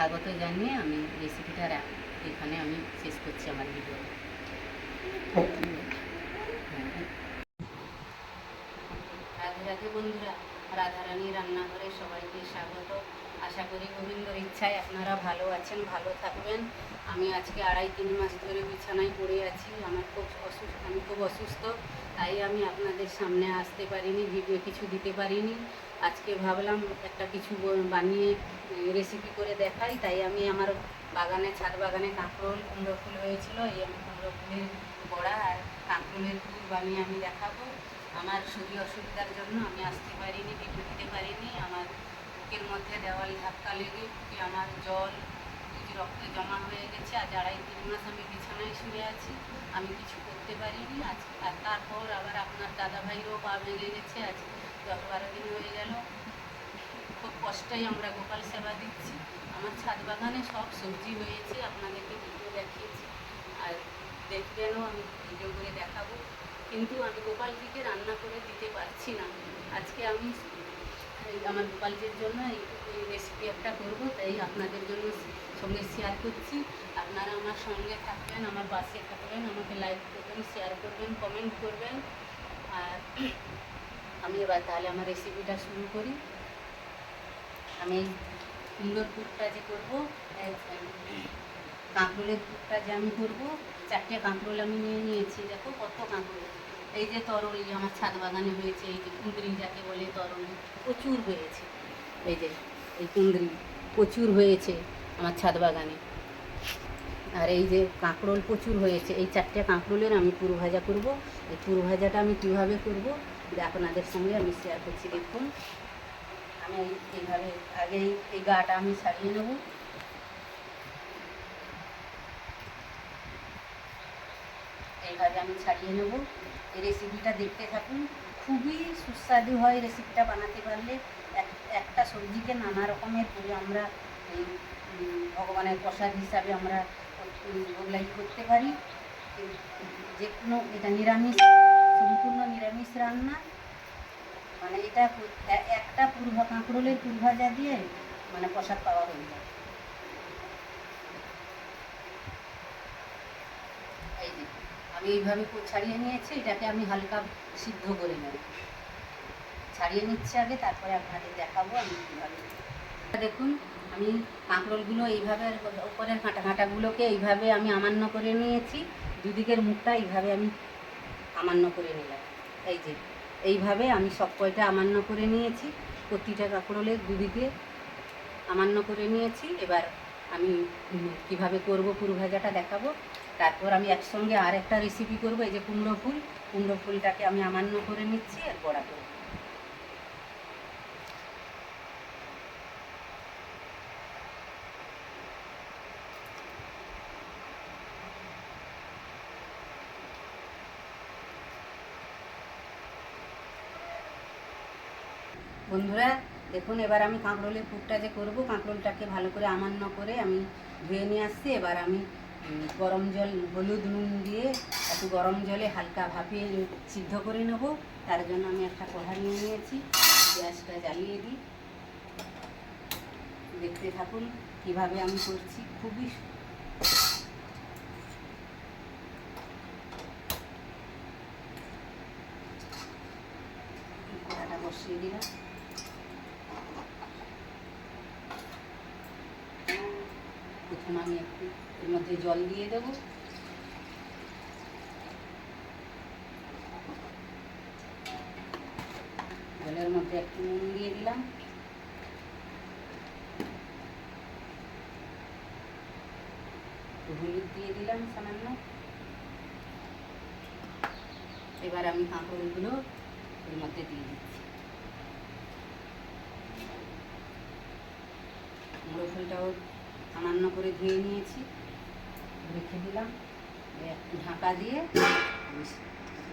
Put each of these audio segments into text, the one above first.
স্বাগত জানিয়ে আমি রেসিপিটা এখানে আমি শেষ করছি আমার ভিডিও। রাধে রাধে বন্ধুরা, রাধারানী রান্নাঘরে সবাইকে স্বাগত। আশা করি গোবিন্দর ইচ্ছায় আপনারা ভালো আছেন, ভালো থাকবেন। আমি আজকে 2.5-3 মাস ধরে বিছানায় পড়ে আছি। আমি খুব অসুস্থ, তাই আমি আপনাদের সামনে আসতে পারিনি, ভিডিও কিছু দিতে পারিনি। আজকে ভাবলাম একটা কিছু বানিয়ে রেসিপি করে দেখাই, তাই আমি আমার বাগানে, ছাদ বাগানে কাঁকরোল কুমড়ো ফুল হয়েছিল, এই আমি কুমড়ো ফুলের বড়া আর কাঁকরোলের ফুল বানিয়ে আমি দেখাবো। আমার শরীর অসুবিধার জন্য আমি আসতে পারিনি, ভিডিও দিতে পারিনি। আমার বুকের মধ্যে দেওয়াল ধাক্কা লেগে বুকে আমার জল রক্তে জমা হয়ে গেছে। আজ 2.5-3 মাস আমি বিছানায় শুয়ে আছি, আমি কিছু করতে পারিনি। আর তারপর আবার আপনার দাদাভাইরও পা ভেঙে গেছে, আজ 10-12 দিন হয়ে গেল। খুব কষ্টেই আমরা গোপাল সেবা দিচ্ছি। আমার ছাদ বাগানে সব সবজি হয়েছে, আপনাদেরকে ভিডিও দেখিয়েছি আর দেখবেনও, আমি ভিডিও করে দেখাবো। কিন্তু আমি গোপালজিকে রান্না করে দিতে পারছি না। আজকে আমি আমার গোপালজির জন্য এই রেসিপি একটা করবো, তাই আপনাদের জন্য সঙ্গে শেয়ার করছি। আপনারা আমার সঙ্গে থাকবেন, আমার পাশে থাকবেন, আমাকে লাইক করবেন, শেয়ার করবেন, কমেন্ট করবেন। আর আমি এবার তাহলে আমার রেসিপিটা শুরু করি। আমি এই কুমড়োর পুরটা যে করবো, কাঁকরোলের পুরটা যে আমি করবো, 4টে কাঁকরোল আমি নিয়ে নিয়েছি। দেখো কত কাঁকরোল। এই যে তরল আমার ছাদ বাগানে হয়েছে, এই যে কুঁদরি যাকে বলে তরল, প্রচুর হয়েছে। এই যে এই কুঁদরি প্রচুর হয়েছে আমার ছাদ বাগানে। আর এই যে কাঁকরোল প্রচুর হয়েছে। এই 4টে কাঁকরোলের আমি পুর ভাজা করব। এই পুর ভাজাটা আমি কীভাবে করবো আপনাদের সঙ্গে আমি শেয়ার করছি। দেখুন, আমি এইভাবে আগে এই গাটা আমি ছাড়িয়ে নেব। এইভাবে আমি ছাড়িয়ে নেব। এই রেসিপিটা দেখতে থাকুন, খুবই সুস্বাদু হয় রেসিপিটা বানাতে পারলে। একটা সবজিকে নানা রকমের করে আমরা এই ভগবানের প্রসাদ হিসাবে আমরা ওগুলাই করতে পারি। যে কোনো, এটা নিরামিষ, সম্পূর্ণ নিরামিষ রান্না। মানে এটা একটা কাঁকরোলের পুর ভাজা দিয়ে মানে প্রসাদ পাওয়া হয়ে যায়। এই যে আমি এইভাবে ছাড়িয়ে নিয়েছি, এটাকে আমি হালকা সিদ্ধ করে নেব। ছাড়িয়ে নিচ্ছি আগে, তারপরে আপনাদের দেখাবো আমি কীভাবে। দেখুন, আমি কাঁকরোলগুলো এইভাবে উপরের কাঁটাগুলোকে এইভাবে আমি আমান্য করে নিয়েছি। দুদিকের মুখটা এইভাবে আমি আমান্য করে নিলাম। এই যে এইভাবে আমি সব কয়টা আমান্য করে নিয়েছি, প্রতিটা কাঁকরোলের দুদিকে আমান্য করে নিয়েছি। এবার আমি কিভাবে করব পুর ভাজাটা দেখাবো। তারপর আমি একসঙ্গে আর একটা রেসিপি করব। এই যে কুমড়ো ফুলটাকে আমি আমান্য করে নিচ্ছি আর বড়া করব। বন্ধুরা দেখুন, এবার আমি কাঁকরোলের পুরটা যে করব, কাঁকরোলটাকে ভালো করে আমান্য করে আমি ধুয়ে নিয়ে আসছি। এবার আমি গরম জল, হলুদ নুন দিয়ে একটু গরম জলে হালকা ভাপিয়ে সিদ্ধ করে নেব। তার জন্য আমি একটা কড়া নিয়ে নিয়েছি, গ্যাসটা জ্বালিয়ে দিই। দেখতে থাকুন কিভাবে আমি করছি। খুবই কড়াটা বসিয়ে দিলাম। প্রথম আমি একটু এর মধ্যে জল দিয়ে দেবো। জলের মধ্যে একটু নুন দিয়ে দিলাম। হলুদ দিয়ে দিলাম সামান্য। এবার আমি কাঁকরোলগুলো এর মধ্যে দিয়ে দিচ্ছি। কুমড়ো ফুলটাও সামান্য করে ধুয়ে নিয়েছি, রেখে দিলাম। একটু ঢাকা দিয়ে আমি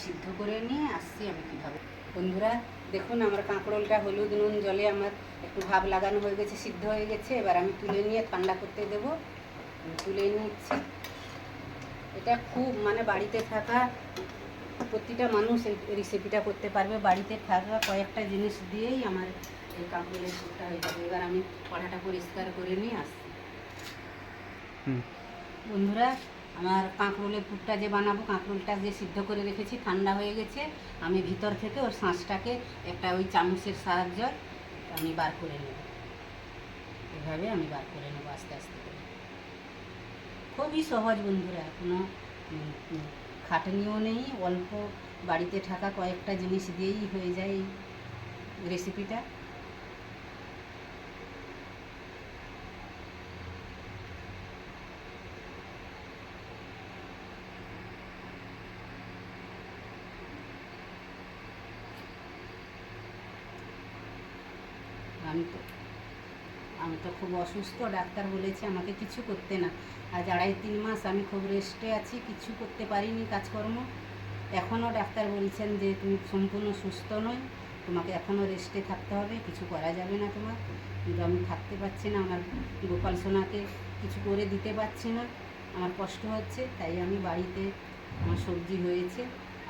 সিদ্ধ করে নিয়ে আসছি আমি কীভাবে। বন্ধুরা দেখুন, আমার কাঁকরোলটা হলুদ নুন জলে আমার একটু ভাব লাগানো হয়ে গেছে, সিদ্ধ হয়ে গেছে। এবার আমি তুলে নিয়ে ঠান্ডা করতে দেবো। তুলে নিচ্ছি। এটা খুব মানে বাড়িতে থাকা প্রতিটা মানুষ এই রেসিপিটা করতে পারবে। বাড়িতে থাকা কয়েকটা জিনিস দিয়েই আমার এই কাঁকরোলের পুরটা হয়ে যাবে। এবার আমি কড়াটা পরিষ্কার করে নিয়ে আসছি। বন্ধুরা, আমার কাঁকরোলের পুরটা যে বানাবো, কাঁকরোলটা যে সিদ্ধ করে রেখেছি ঠান্ডা হয়ে গেছে। আমি ভিতর থেকে ওর শাঁসটাকে একটা ওই চামচের সাহায্যে আমি বার করে নেব। এভাবে আমি বার করে নেবো আস্তে আস্তে করে। খুবই সহজ বন্ধুরা, কোনো খাটনিও নেই, অল্প বাড়িতে থাকা কয়েকটা জিনিস দিয়েই হয়ে যায় এই রেসিপিটা। আমি তো খুব অসুস্থ, ডাক্তার বলেছে আমাকে কিছু করতে না। আজ 2.5-3 মাস আমি খুব রেস্টে আছি, কিছু করতে পারিনি কাজকর্ম। এখনও ডাক্তার বলছেন যে তুমি সম্পূর্ণ সুস্থ নয়, তোমাকে এখনও রেস্টে থাকতে হবে, কিছু করা যাবে না তোমার। কিন্তু আমি থাকতে পারছি না, আমার গোপাল সোনাকে কিছু করে দিতে পারছি না, আমার কষ্ট হচ্ছে। তাই আমি বাড়িতে আমার সবজি হয়েছে,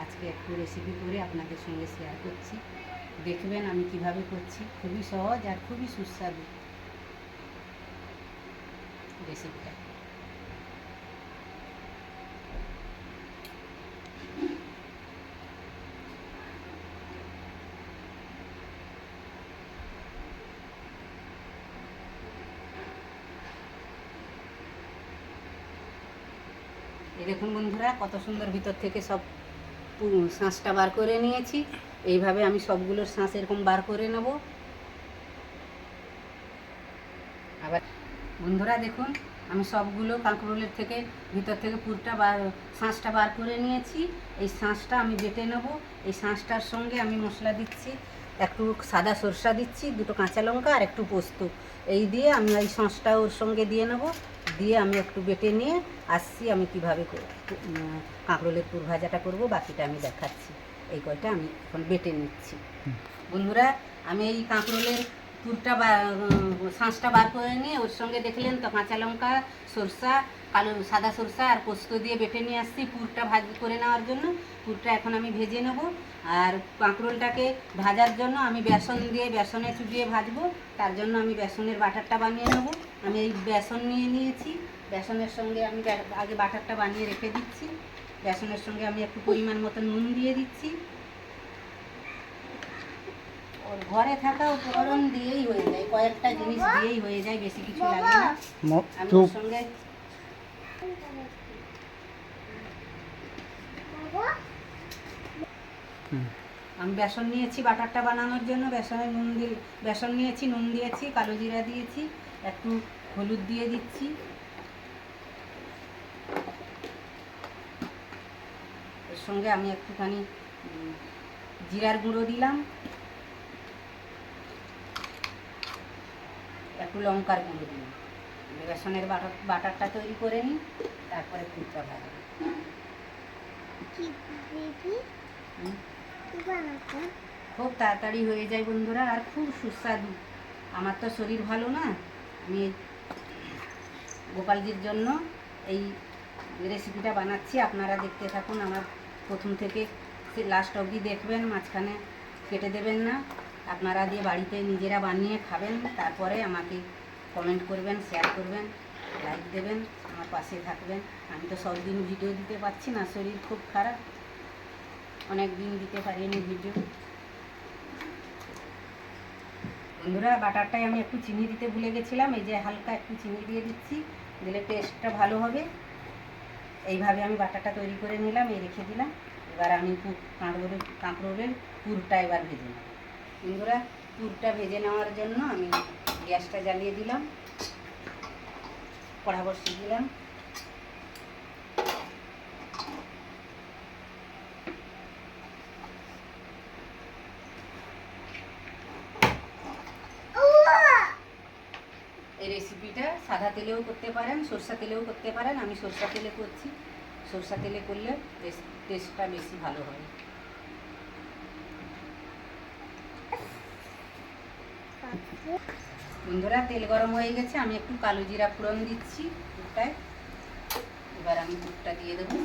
আজকে একটু রেসিপি করে আপনাদের সঙ্গে শেয়ার করছি। দেখবেন আমি কিভাবে করছি, খুবই সহজ আর খুবই সুস্বাদু রেসিপিটা। এই দেখুন বন্ধুরা, কত সুন্দর ভিতর থেকে সব শাঁসটা বার করে নিয়েছি। এইভাবে আমি সবগুলোর শাঁস এরকম বার করে নেব। আবার বন্ধুরা দেখুন, আমি সবগুলো কাঁকরোলের থেকে ভিতর থেকে পুরটা শাঁসটা বার করে নিয়েছি। এই শাঁসটা আমি বেটে নেব। এই শাঁসটার সঙ্গে আমি মশলা দিচ্ছি, একটু সাদা সরষা দিচ্ছি, 2টো কাঁচা লঙ্কা আর একটু পোস্ত। এই দিয়ে আমি এই শাঁসটা ওর সঙ্গে দিয়ে নেব, দিয়ে আমি একটু বেটে নিয়ে আসছি। আমি কীভাবে কাঁকরোলের পুর ভাজাটা করব বাকিটা আমি দেখাচ্ছি। এই কয়টা আমি এখন বেটে নিচ্ছি। বন্ধুরা, আমি এই কাঁকরোলের পুরটা শাঁসটা বার করে নিয়ে ওর সঙ্গে দেখলেন তো কাঁচা লঙ্কা, সরষা, কালো সাদা সরষা আর পোস্ত দিয়ে বেটে নিয়ে আসছি পুরটা করে নেওয়ার জন্য। পুরটা এখন আমি ভেজে নেব। আর কাঁকরোলটাকে ভাজার জন্য আমি বেসনে চুবিয়ে ভাজবো। তার জন্য আমি বেসনের বাটারটা বানিয়ে নেব। আমি এই বেসন নিয়ে নিয়েছি, বেসনের সঙ্গে আমি আগে বাটারটা বানিয়ে রেখে দিচ্ছি। বেসনের সঙ্গে আমি একটু পরিমাণ মতো নুন দিয়ে দিচ্ছি। ওর ঘরে থাকা উপকরণ দিয়েই হয়ে যায়, কয়েকটা জিনিস দিয়েই হয়ে যায়, বেশি কিছু লাগে না। আমি ওর সঙ্গে আমি বেসন নিয়েছি বাটারটা বানানোর জন্য। বেসন নিয়েছি, নুন দিয়েছি, কালো জিরা দিয়েছি, একটু হলুদ দিয়ে দিচ্ছি। এর সঙ্গে আমি একটুখানি জিরার গুঁড়ো দিলাম, একটু লঙ্কার গুঁড়ো দিলাম। বেসনের বাটারটা তৈরি করে নিই, তারপরে পুরটা ভাজবো। খুব তাড়াতাড়ি হয়ে যায় বন্ধুরা, আর খুব সুস্বাদু। আমার তো শরীর ভালো না, আমি গোপালজির জন্য এই রেসিপিটা বানাচ্ছি। আপনারা দেখতে থাকুন, আমার প্রথম থেকে লাস্ট অবধি দেখবেন, মাঝখানে কেটে দেবেন না। আপনারা দিয়ে বাড়িতে নিজেরা বানিয়ে খাবেন, তারপরে আমাকে কমেন্ট করবেন, শেয়ার করবেন, লাইক দেবেন, আমার পাশে থাকবেন। আমি তো সব দিন ভিডিও দিতে পারছি না, শরীর খুব খারাপ, অনেক দিন দিতে পারিনি ভিডিও। বন্ধুরা, বাটারটায় আমি একটু চিনি দিতে ভুলে গেছিলাম, এই যে হালকা একটু চিনি দিয়ে দিচ্ছি, দিলে টেস্টটা ভালো হবে। এইভাবে আমি বাটারটা তৈরি করে নিলাম, এই রেখে দিলাম। এবার আমি কাঁকরোলের পুরটা এবার ভেজে নেব। বন্ধুরা, পুরটা ভেজে নেওয়ার জন্য আমি গ্যাসটা জ্বালিয়ে দিলাম, কড়া বসিয়ে দিলাম। এই রেসিপিটা সাদা তেলেও করতে পারেন, সরষা তেলেও করতে পারেন। আমি সরষা তেলে করছি, সরষা তেলে করলে টেস্টটা বেশি ভালো হয়। বন্ধুরা, তেল গরম হয়ে গেছে, আমি একটু কালো জিরা ফোড়ন দিচ্ছি পুরটায়। এবার আমি পুরটা দিয়ে দেবো।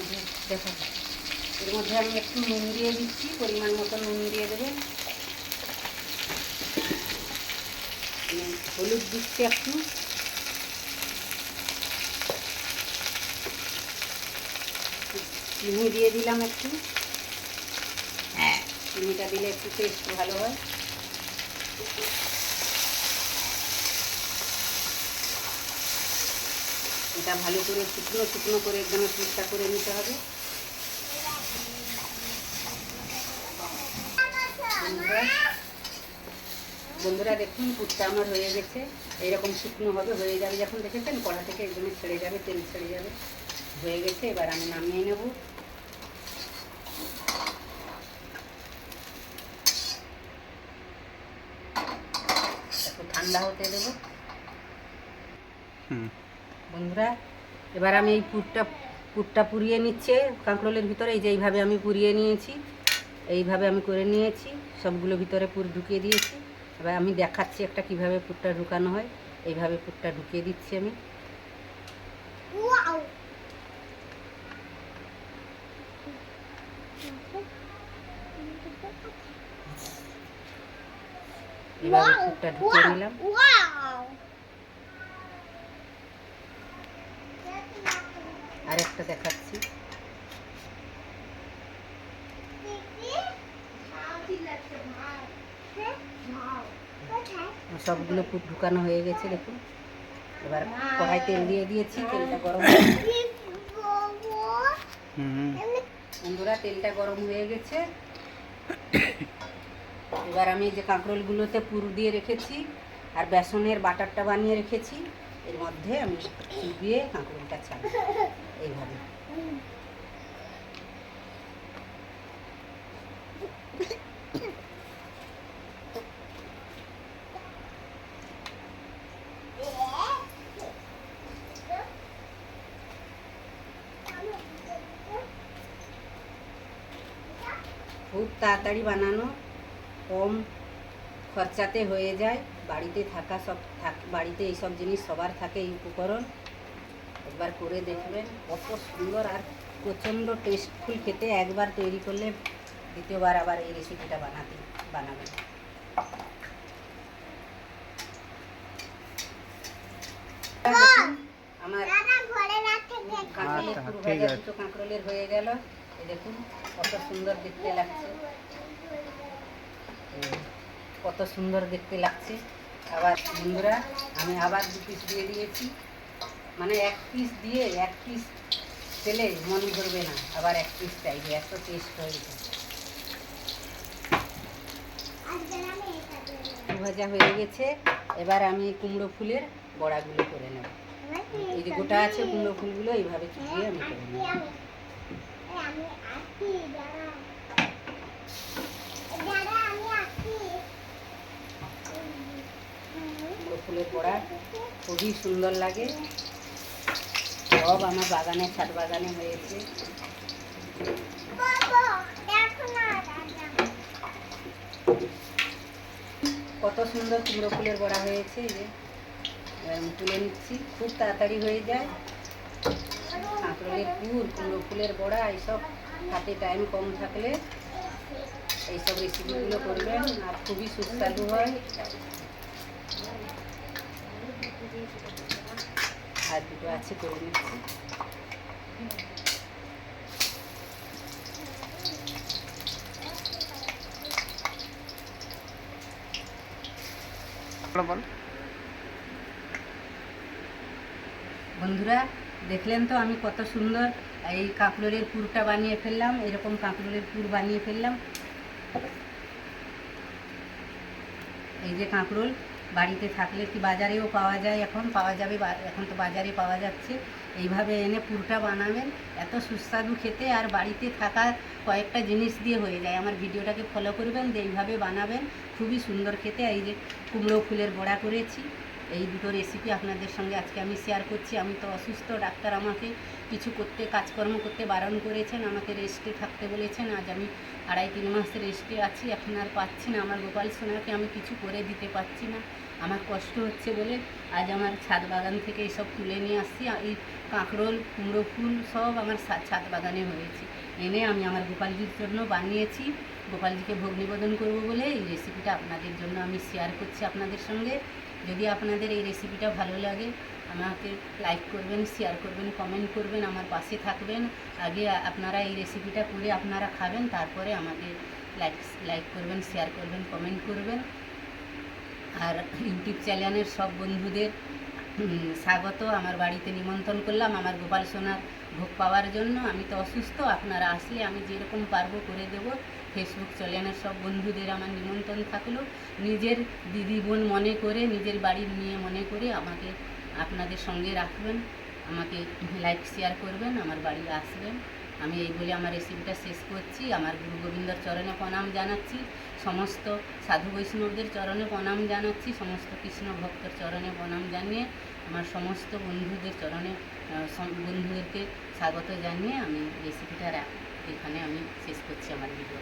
মধ্যে দেখো, এর মধ্যে আমি একটু নুন দিয়ে দিচ্ছি, পরিমাণ মতো নুন দিয়ে দেবেন। হলুদ দিচ্ছি একটু, চিনি দিয়ে দিলাম একটু, চিনিটা দিলে একটু টেস্ট ভালো হয়। এটা ভালো করে শুকনো শুকনো করে একদম পুরটা করে নিতে হবে। বন্ধুরা দেখুন পুরটা আমার হয়ে গেছে, এইরকম শুকনো হবে, হয়ে যাবে যখন দেখেছেন কড়া থেকে একদম ছেড়ে যাবে, তেল ছেড়ে যাবে, হয়ে গেছে। এবার আমি নামিয়ে নেব। একটু ঠান্ডা হতে দেবো। বন্ধুরা এবার আমি এই পুরটা পুরিয়ে নিচ্ছে কাঁকরোলের ভিতরে। এই যে এইভাবে আমি পুরিয়ে নিয়েছি, এইভাবে আমি করে নিয়েছি, সবগুলো ভিতরে পুর ঢুকিয়ে দিয়েছি। এবার আমি দেখাচ্ছি একটা কিভাবে পুরটা ঢুকানো হয়। এইভাবে পুরটা ঢুকিয়ে দিচ্ছি আমি। এইভাবে পুরটা ঢুকিয়ে নিলাম। আর একটা দেখাচ্ছি। সবগুলো পুর ঢুকানো হয়ে গেছে দেখুন। এবার কড়াই তেল দিয়ে দিয়েছি, তেলটা গরম। বন্ধুরা তেলটা গরম হয়ে গেছে। এবার আমি যে কাঁকরোলগুলোতে পুর দিয়ে রেখেছি আর বেসনের বাটারটা বানিয়ে রেখেছি, এর মধ্যে আমি চুবিয়ে কাঁকরোলটা ছাড়ব এইভাবে। খুব তাড়াতাড়ি বানানো, কম খরচাতে হয়ে যায়। বাড়িতে থাকা বাড়িতে এইসব জিনিস সবার থাকে, এই উপকরণ। একবার করে দেখবেন, কত সুন্দর আর প্রচণ্ড টেস্টফুল খেতে। একবার তৈরি করলে দ্বিতীয়বার আবার এই রেসিপিটা বানাবেন। আমার কাঁকরোলের পুরো ভাজা দুটো কাঁকরোলের হয়ে গেল। এই দেখুন কত সুন্দর দেখতে লাগছে, কত সুন্দর দেখতে লাগছে। আবার বন্ধুরা আমি আবার 2 পিস দিয়ে দিয়েছি, মানে 1 পিস দিয়ে 1 পিস খেলে মন ভরবে না, আবার 1 পিস চাইবে, এত টেস্ট হয়েছে। ভাজা হয়ে গেছে। এবার আমি কুমড়ো ফুলের বড়াগুলো করে নেব। এই যে গোটা আছে কুমড়ো ফুলগুলো এইভাবে চুপিয়ে আমি করে নেব। কুমড়ো ফুলের বড়া খুবই সুন্দর লাগে। সব আমার বাগানে, ছাদ বাগানে হয়েছে। কত সুন্দর কুমড়ো ফুলের বড়া হয়েছে। এই যে আমি তুলে নিচ্ছি, খুব তাড়াতাড়ি হয়ে যায়। কাঁকরোলের পুর, কুমড়ো ফুলের বড়া, এইসব হাতে টাইম কম থাকলে এইসব রেসিপিগুলো করবেন, আর খুবই সুস্বাদু হয়। আর দুটো আছে, করে নিচ্ছি। বন্ধুরা দেখলেন তো আমি কত সুন্দর এই কাঁকরোলের পুরটা বানিয়ে ফেললাম। এরকম কাঁকরোলের পুর বানিয়ে ফেললাম। এই যে কাঁকরোল বাড়িতে থাকলে কি বাজারেও পাওয়া যায়, এখন পাওয়া যাবে, এখন তো বাজারে পাওয়া যাচ্ছে। এইভাবে এনে পুরটা বানাবেন, এত সুস্বাদু খেতে। আর বাড়িতে থাকা কয়েকটা জিনিস দিয়ে হয়ে যায়। আমার ভিডিওটাকে ফলো করবেন, যে এইভাবে বানাবেন, খুবই সুন্দর খেতে। এই যে কুমড়ো ফুলের বড়া করেছি, এই দুটো রেসিপি আপনাদের সঙ্গে আজকে আমি শেয়ার করছি। আমি তো অসুস্থ, ডাক্তার আমাকে কিছু কাজকর্ম করতে বারণ করেছেন, আমাকে রেস্টে থাকতে বলেছেন। আজ আমি 2.5-3 মাস রেস্টে আছি, এখন আর পাচ্ছি না। আমার গোপাল সোনাকে আমি কিছু করে দিতে পারছি না, আমার কষ্ট হচ্ছে বলে আজ আমার ছাদ বাগান থেকে এইসব তুলে নিয়ে আসছি। এই কাঁকরোল, কুমড়ো ফুল সব আমার ছাদ বাগানে হয়েছে, এনে আমি আমার গোপালজির জন্য বানিয়েছি। গোপালজিকে ভোগ নিবেদন করবো বলে এই রেসিপিটা আপনাদের জন্য আমি শেয়ার করছি আপনাদের সঙ্গে। যদি আপনাদের এই রেসিপিটা ভালো লাগে আমাকে লাইক করবেন, শেয়ার করবেন, কমেন্ট করবেন, আমার পাশে থাকবেন। আগে আপনারা এই রেসিপিটা করে আপনারা খাবেন, তারপরে আমাকে লাইক করবেন, শেয়ার করবেন, কমেন্ট করবেন। আর ইউটিউব চ্যানেলের সব বন্ধুদের স্বাগত। আমার বাড়িতে নিমন্ত্রণ করলাম আমার গোপাল সোনার ভোগ পাওয়ার জন্য। আমি তো অসুস্থ, আপনারা আসলে আমি যেরকম পারবো করে দেব। ফেসবুক চ্যানেলের সব বন্ধুদের আমার নিমন্ত্রণ থাকলো। নিজের দিদি বোন মনে করে, নিজের বাড়ির মেয়ে মনে করে আমাকে আপনাদের সঙ্গে রাখবেন, আমাকে লাইক শেয়ার করবেন, আমার বাড়ি আসবেন। আমি এই বলে আমার রেসিপিটা শেষ করছি। আমার গুরু গোবিন্দর চরণে প্রণাম জানাচ্ছি, সমস্ত সাধু বৈষ্ণবদের চরণে প্রণাম জানাচ্ছি, সমস্ত কৃষ্ণ ভক্তর চরণে প্রণাম জানিয়ে আমার সমস্ত বন্ধুদেরকে স্বাগত জানিয়ে আমি রেসিপিটা এখানে আমি শেষ করছি আমার ভিডিও।